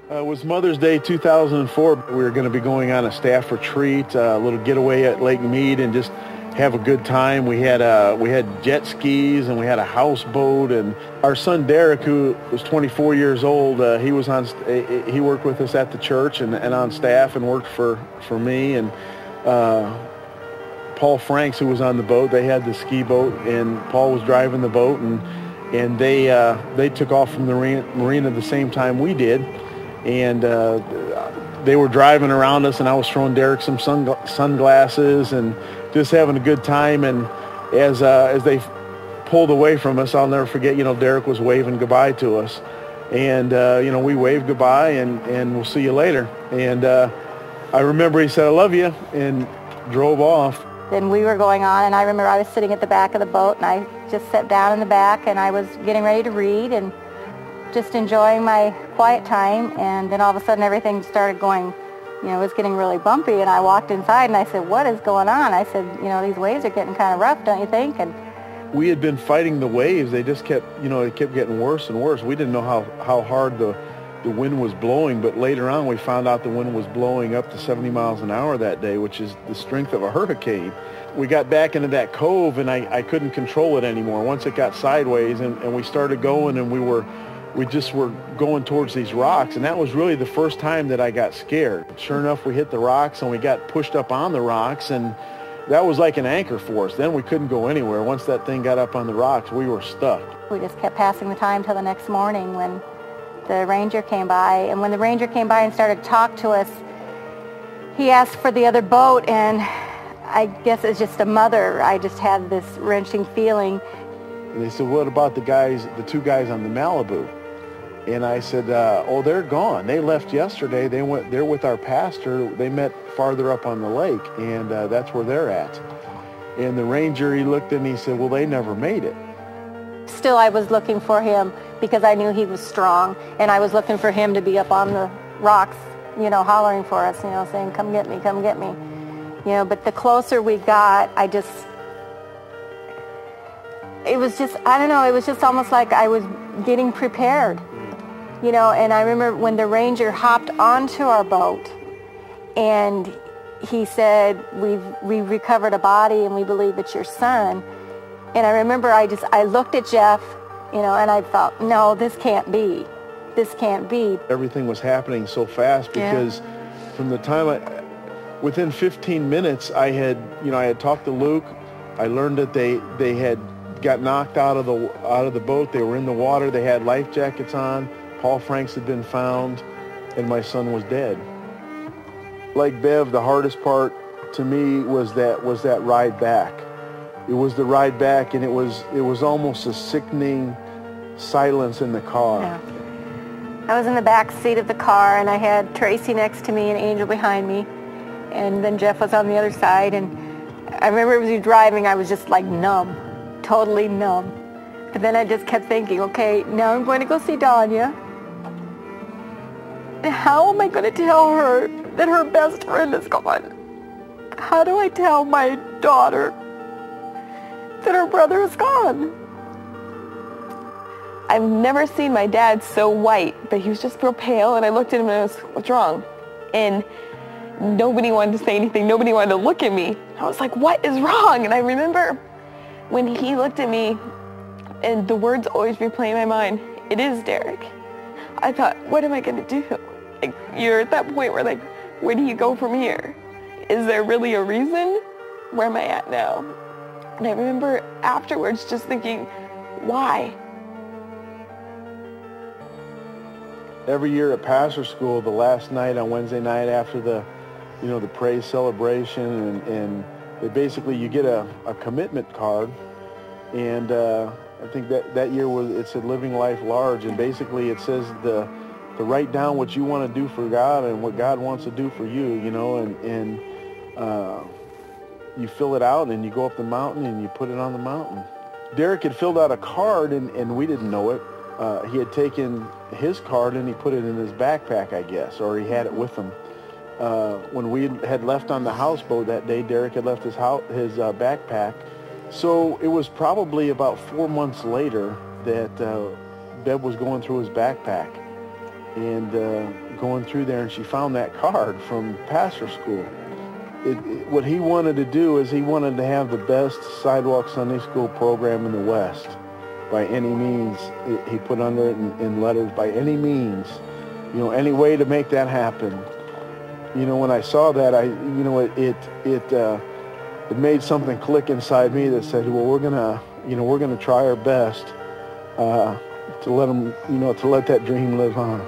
It was Mother's Day 2004. We were going to be going on a staff retreat, a little getaway at Lake Mead, and just have a good time. We had jet skis and we had a houseboat. And our son Derek, who was 24 years old, he worked with us at the church and on staff and worked for me. And Paul Franks, who was on the boat, they had the ski boat, and Paul was driving the boat, and they took off from the marina the same time we did. And they were driving around us, and I was throwing Derek some sunglasses and just having a good time. And as they pulled away from us, I'll never forget, Derek was waving goodbye to us. And, we waved goodbye and we'll see you later. And I remember he said, "I love you," and drove off. Then we were going on, and I remember I was sitting at the back of the boat, and I just sat down in the back, and I was getting ready to read and just enjoying my quiet time. And then all of a sudden everything started going, it was getting really bumpy, and I walked inside and I said, "What is going on?" I said, "These waves are getting kind of rough, don't you think?" And we had been fighting the waves. They just kept, it kept getting worse and worse. We didn't know how hard the wind was blowing, but later on we found out the wind was blowing up to 70 miles an hour that day, which is the strength of a hurricane. We got back into that cove, and I couldn't control it anymore once it got sideways, and we started going, and we just were going towards these rocks, and that was really the first time that I got scared. Sure enough, we hit the rocks, and we got pushed up on the rocks, and that was like an anchor for us. Then we couldn't go anywhere. Once that thing got up on the rocks, we were stuck. We just kept passing the time till the next morning when the ranger came by. And when the ranger came by and started to talk to us, he asked for the other boat, and I guess as just a mother, I just had this wrenching feeling. And they said, "What about the two guys on the Malibu?" And I said, "Oh, they're gone. They left yesterday. They're with our pastor. They met farther up on the lake, and that's where they're at." And the ranger, he looked at me and he said, "Well, they never made it." Still, I was looking for him because I knew he was strong, and I was looking for him to be up on the rocks, hollering for us, saying, "Come get me, come get me." But the closer we got, it was just, I don't know, it was just almost like I was getting prepared. And I remember when the ranger hopped onto our boat, and he said, we've recovered a body, and we believe it's your son. And I remember I looked at Jeff, and I thought, no, this can't be. This can't be. Everything was happening so fast because from the time within 15 minutes, I had talked to Luke. I learned that they had got knocked out of the boat. They were in the water. They had life jackets on. Paul Franks had been found, and my son was dead. Like Bev, the hardest part to me was that ride back. It was the ride back, and it was almost a sickening silence in the car. Yeah. I was in the back seat of the car, and I had Tracy next to me and Angel behind me, and then Jeff was on the other side. And I remember as we were driving, I was just like numb, totally numb. But then I just kept thinking, okay, now I'm going to go see Danya. How am I going to tell her that her best friend is gone? How do I tell my daughter that her brother is gone? I've never seen my dad so white, but he was just real pale, and I looked at him and I was, "What's wrong?" And nobody wanted to say anything. Nobody wanted to look at me. I was like, "What is wrong?" And I remember when he looked at me, and the words always replay in my mind, "It is Derek." I thought, what am I going to do? Like, you're at that point where, like, where do you go from here? Is there really a reason? Where am I at now? And I remember afterwards just thinking, why? Every year at pastor school, the last night on Wednesday night after the praise celebration, and you get a commitment card, and I think that year it said Living Life Large, and basically it says to write down what you want to do for God and what God wants to do for you, and you fill it out and you go up the mountain and you put it on the mountain. Derek had filled out a card, and we didn't know it. He had taken his card and he put it in his backpack, I guess, or he had it with him. When we had left on the houseboat that day, Derek had left his backpack. So it was probably about 4 months later that Bev was going through his backpack. And going through there, and she found that card from pastor school. What he wanted to do is he wanted to have the best sidewalk Sunday school program in the West. By any means, he put under it in letters, by any means, you know, any way to make that happen. You know, when I saw that, it made something click inside me that said, well, we're gonna try our best to let him, you know, to let that dream live on.